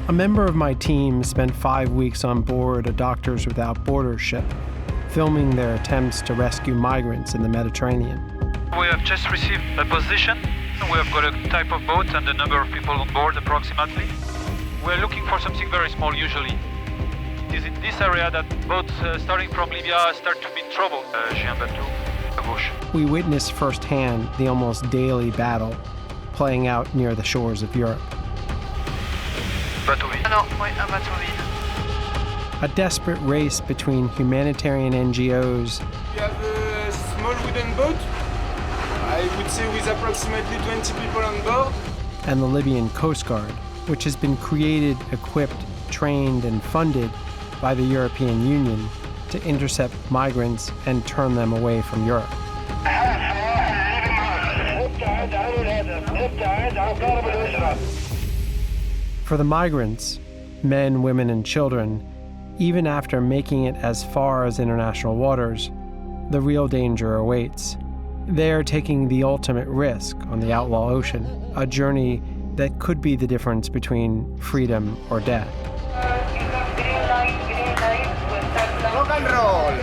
A member of my team spent 5 weeks on board a Doctors Without Borders ship, filming their attempts to rescue migrants in the Mediterranean. We have just received a position. We have got a type of boat and the number of people on board approximately. We're looking for something very small usually. It is in this area that boats starting from Libya start to be in trouble. We witnessed firsthand the almost daily battle playing out near the shores of Europe. A desperate race between humanitarian NGOs. We have a small wooden boat, I would say with approximately 20 people on board. And the Libyan Coast Guard, which has been created, equipped, trained, and funded by the European Union to intercept migrants and turn them away from Europe. For the migrants, men, women, and children, even after making it as far as international waters, the real danger awaits. They are taking the ultimate risk on the Outlaw Ocean, a journey that could be the difference between freedom or death. Rock and roll!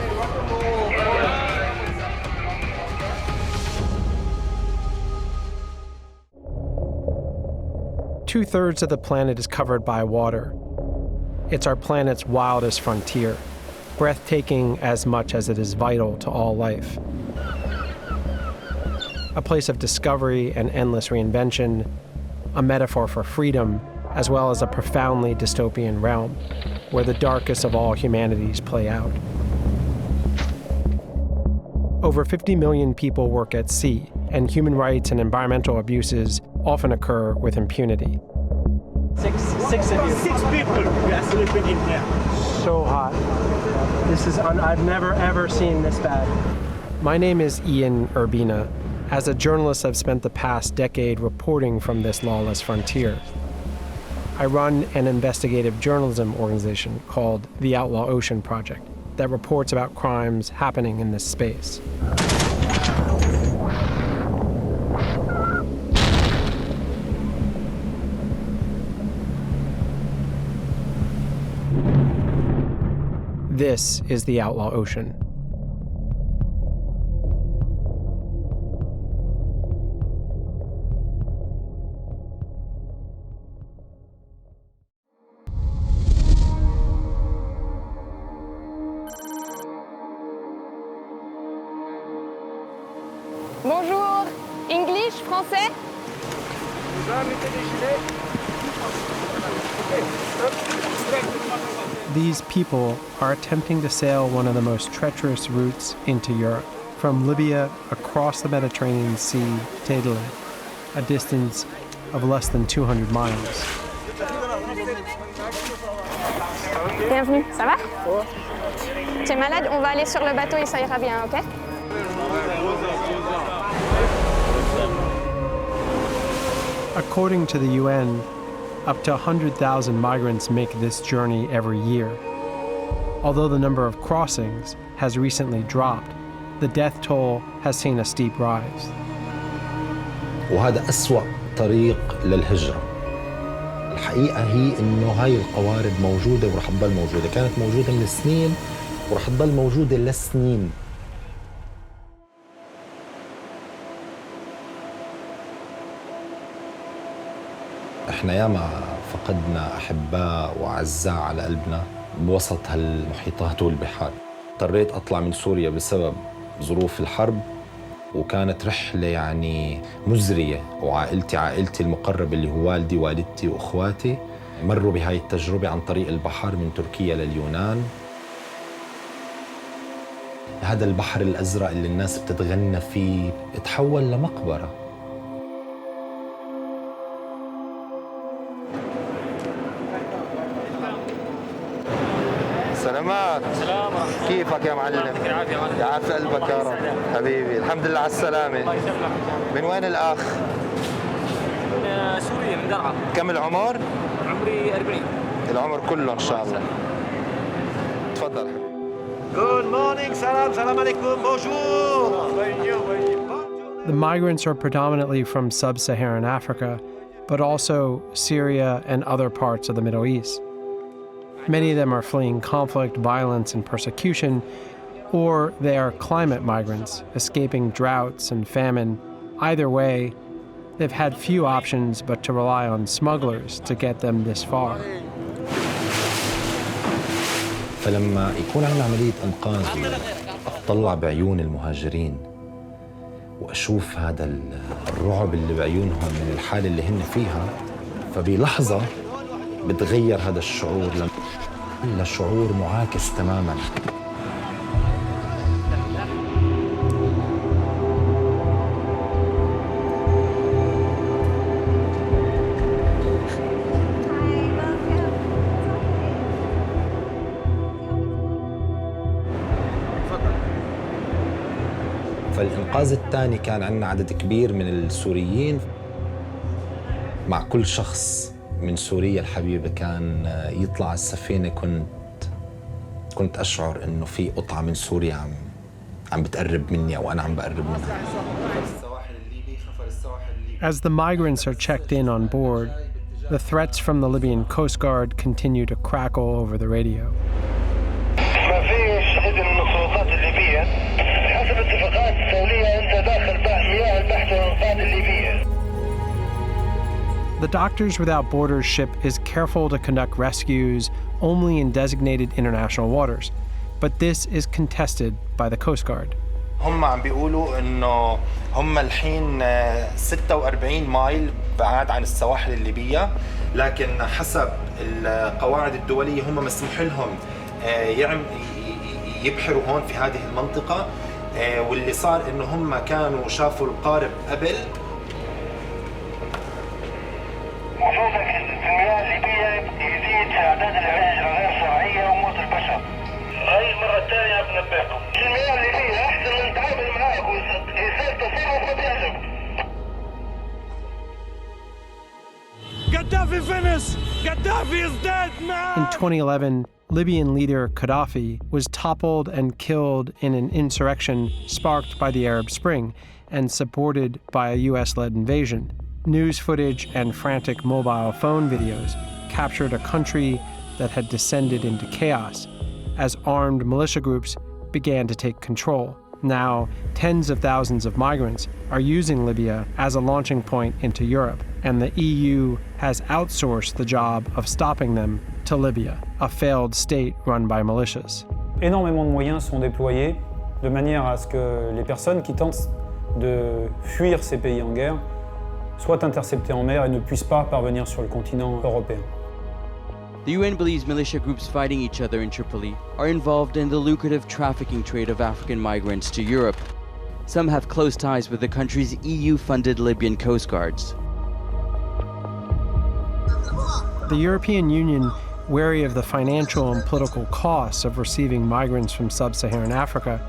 Two-thirds of the planet is covered by water. It's our planet's wildest frontier, breathtaking as much as it is vital to all life. A place of discovery and endless reinvention, a metaphor for freedom, as well as a profoundly dystopian realm where the darkest of all humanities play out. Over 50 million people work at sea, and human rights and environmental abuses often occur with impunity. Six of you. 6 people we are sleeping in here. So hot. I've never ever seen this bad. My name is Ian Urbina. As a journalist, I've spent the past decade reporting from this lawless frontier. I run an investigative journalism organization called the Outlaw Ocean Project that reports about crimes happening in this space. This is the Outlaw Ocean. Bonjour, English, français? These people are attempting to sail one of the most treacherous routes into Europe, from Libya across the Mediterranean Sea to Italy, a distance of less than 200 miles. Bienvenue, ça va? Tu es malade? On va aller sur le bateau et ça ira bien, ok? According to the UN, up to 100,000 migrants make this journey every year. Although the number of crossings has recently dropped, the death toll has seen a steep rise. وهذا أسوأ طريق للهجرة. الحقيقة هي إنه هاي القوارب موجودة ورح تضل موجودة، كانت موجودة من سنين ورح تضل موجودة لسنين. احنا ياما فقدنا أحباء وأعزاء على قلبنا بوسط هالمحيطات والبحار. اضطريت أطلع من سوريا بسبب ظروف الحرب، وكانت رحلة يعني مزرية، وعائلتي المقربة اللي هو والدي والدتي وأخواتي مروا بهاي التجربة عن طريق البحر من تركيا لليونان. هذا البحر الأزرق اللي الناس بتتغنى فيه اتحول لمقبرة. سلامات. سلام. كيفك يا معلم؟ يعطيك العافية يا معلم. يعافي قلبك يا رب. حبيبي الحمد لله على السلامة. الله يسلمك. من وين الأخ؟ من سوريا من درعا. كم العمر؟ عمري 40. العمر كله إن شاء الله. تفضل. Good morning, salam alaikum, bonjour. The migrants are predominantly from sub-Saharan Africa, but also Syria and other parts of the Middle East. Many of them are fleeing conflict, violence, and persecution, or they are climate migrants, escaping droughts and famine. Either way, they've had few options but to rely on smugglers to get them this far. فلما يكون عندنا عملية إنقاذ أطلع بعيون المهاجرين وأشوف هذا الرعب اللي بعيونهم من الحالة اللي هن فيها، فبلحظة بتغير هذا الشعور لشعور معاكس تماماً. فالإنقاذ الثاني كان عندنا عدد كبير من السوريين. مع كل شخص من سوريا الحبيبة كان يطلع السفينة كنت أشعر إنه في قطعة من سوريا عم بتقرب مني أو أنا عم بقرب منها. As the migrants are checked in on board, the threats from the Libyan Coast Guard continue to crackle over the radio. The Doctors Without Borders ship is careful to conduct rescues only in designated international waters, but this is contested by the Coast Guard. هم عم بيقولوا إنه هم الحين 46 مايل بعاد عن السواحل الليبية، لكن حسب القواعد الدولية هم مسموح لهم يبحروا هون في هذه المنطقة، واللي صار إنه هم كانوا شافوا القارب قبل. وجودك في المياه الليبية يزيد أعداد الهجرة غير شرعية وموت البشر. هاي المرة الثانية بنبهكم. المياه الليبية أحسن من نتعامل معاك ويصير تصرف وبيعجب. Gaddafi finished! Gaddafi is dead, man! In 2011, Libyan leader Gaddafi was toppled and killed in an insurrection sparked by the Arab Spring and supported by a US-led invasion. News footage and frantic mobile phone videos captured a country that had descended into chaos as armed militia groups began to take control. Now, tens of thousands of migrants are using Libya as a launching point into Europe, and the EU has outsourced the job of stopping them to Libya, a failed state run by militias. Énormément de moyens sont déployés de manière à ce que les personnes qui tentent de fuir ces pays en guerre soient interceptées en mer et ne puissent pas parvenir sur le continent européen. The UN believes militia groups fighting each other in Tripoli are involved in the lucrative trafficking trade of African migrants to Europe. Some have close ties with the country's EU-funded Libyan coast guards. The European Union, wary of the financial and political costs of receiving migrants from sub-Saharan Africa,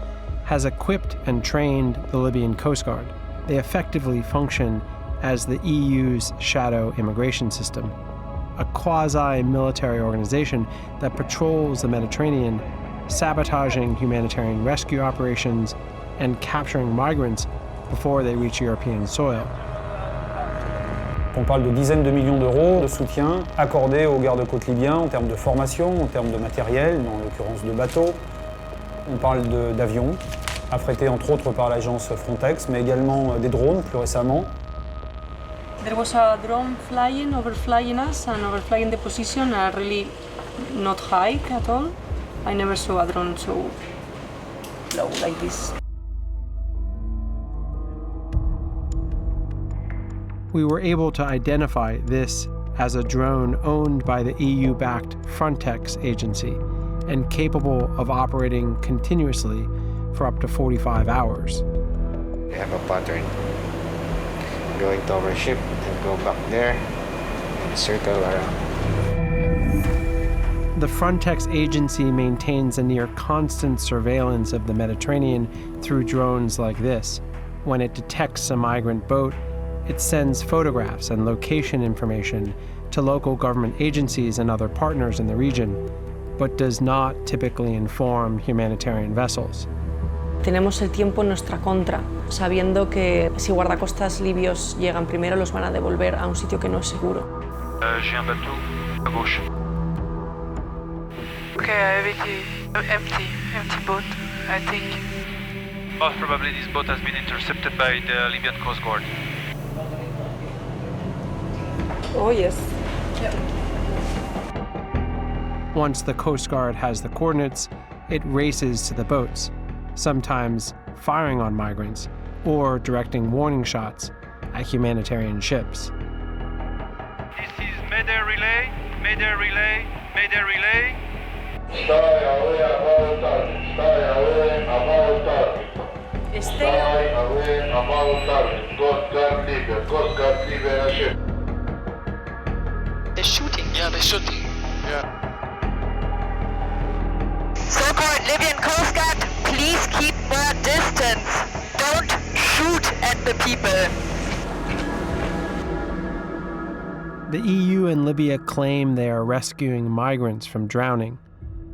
has equipped and trained the Libyan Coast Guard. They effectively function as the EU's shadow immigration system, a quasi-military organization that patrols the Mediterranean, sabotaging humanitarian rescue operations and capturing migrants before they reach European soil. On parle de dizaines de millions d'euros de soutien accordés aux gardes-côtes libyens en termes de formation, en termes de matériel, en l'occurrence de bateaux. On parle d'avions, affrétés entre autres par l'agence Frontex, mais également des drones plus récemment. There was a drone overflying us and overflying the position really not high at all. I never saw a drone so low like this. We were able to identify this as a drone owned by the EU-backed Frontex agency and capable of operating continuously for up to 45 hours. We have a pattern going to our ship and go back there and circle around. The Frontex agency maintains a near constant surveillance of the Mediterranean through drones like this. When it detects a migrant boat, it sends photographs and location information to local government agencies and other partners in the region, but does not typically inform humanitarian vessels. Tenemos el tiempo en nuestra contra, sabiendo que si guardacostas libios llegan primero, los van a devolver a un sitio que no es seguro. J'ai un bateau à gauche. Okay, empty boat, I think. Most probably this boat has been intercepted by the Libyan Coast Guard. Oh, yes. Yep. Once the Coast Guard has the coordinates, it races to the boats, sometimes firing on migrants or directing warning shots at humanitarian ships. This is Mayday Relay, Mayday Relay, Mayday Relay. Stay away about target. Stay away about target. Stay away about target. Coast Guard Libya. Coast Guard Libya ship. They're shooting. Yeah, they're shooting. Yeah. So-called Libyan Coast Guard, please keep more distance. Don't shoot at the people. The EU and Libya claim they are rescuing migrants from drowning.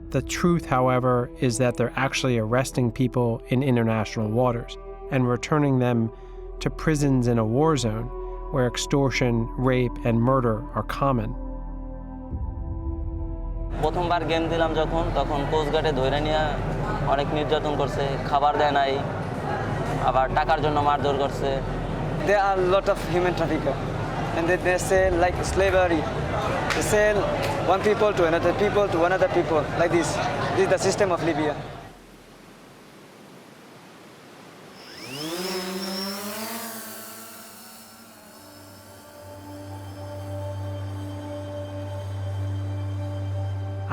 The truth, however, is that they're actually arresting people in international waters and returning them to prisons in a war zone where extortion, rape, and murder are common. প্রথমবার game দিলাম যখন তখন coast গার্ডে ধরে নিয়ে অনেক নির্যাতন করছে, খাবার দেয় নাই, আবার টাকার জন্য মারধর করছে। There are a lot of human traffickers, and they sell like slavery. They sell one people to another people, like this. This is the system of Libya.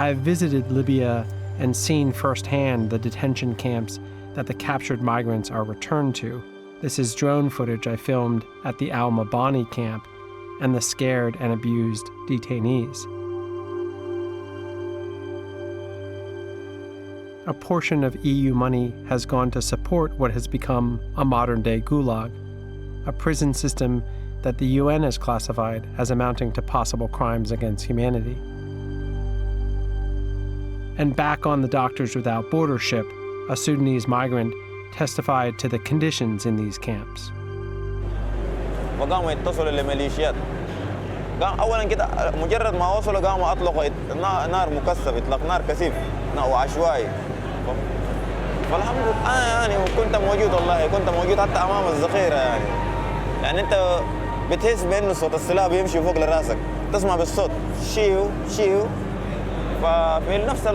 I've visited Libya and seen firsthand the detention camps that the captured migrants are returned to. This is drone footage I filmed at the Al-Mabani camp and the scared and abused detainees. A portion of EU money has gone to support what has become a modern-day gulag, a prison system that the UN has classified as amounting to possible crimes against humanity. And back on the Doctors Without Borders ship, a Sudanese migrant testified to the conditions in these camps. وقاموا يتصلوا للميليشيات. أولاً كده مجرد ما وصلوا قاموا أطلقوا نار مكثف، إطلاق نار كثيف وعشوائي. فالحمد لله أنا يعني كنت موجود، والله كنت موجود حتى أمام الذخيرة يعني أنت بتحس بأنه صوت السلاح بيمشي فوق لراسك، تسمع بالصوت شيو شيو. ففي نفس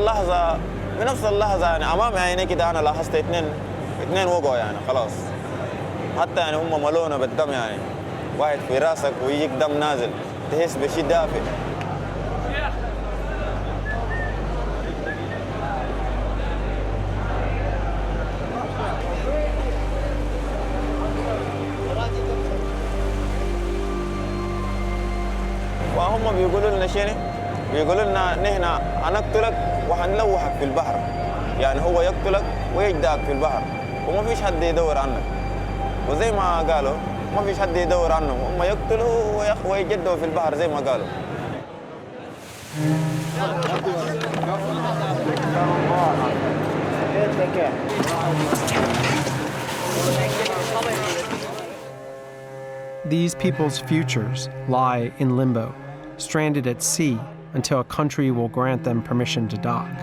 اللحظة يعني أمام عيني كده أنا لاحظت اثنين وقعوا يعني خلاص، حتى يعني هم ملونة بالدم يعني، واحد في راسك ويجيك دم نازل، تحس بشيء دافئ. وهم بيقولوا لنا شنو؟ بيقولوا لنا نحن هنقتلك وهنلوحك في البحر، يعني هو يقتلك ويجدعك في البحر وما فيش حد يدور عنك. وزي ما قالوا ما فيش حد يدور عنهم، هم يقتلوا ويجدوا في البحر زي ما قالوا. These people's futures lie in limbo, stranded at sea until a country will grant them permission to dock.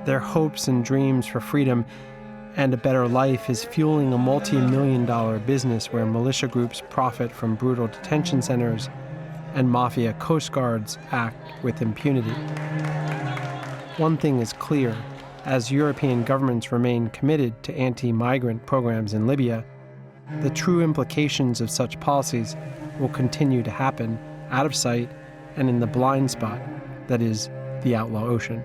Their hopes and dreams for freedom and a better life is fueling a multi-million-dollar business where militia groups profit from brutal detention centers and mafia coast guards act with impunity. One thing is clear: as European governments remain committed to anti-migrant programs in Libya, the true implications of such policies will continue to happen out of sight and in the blind spot that is the Outlaw Ocean.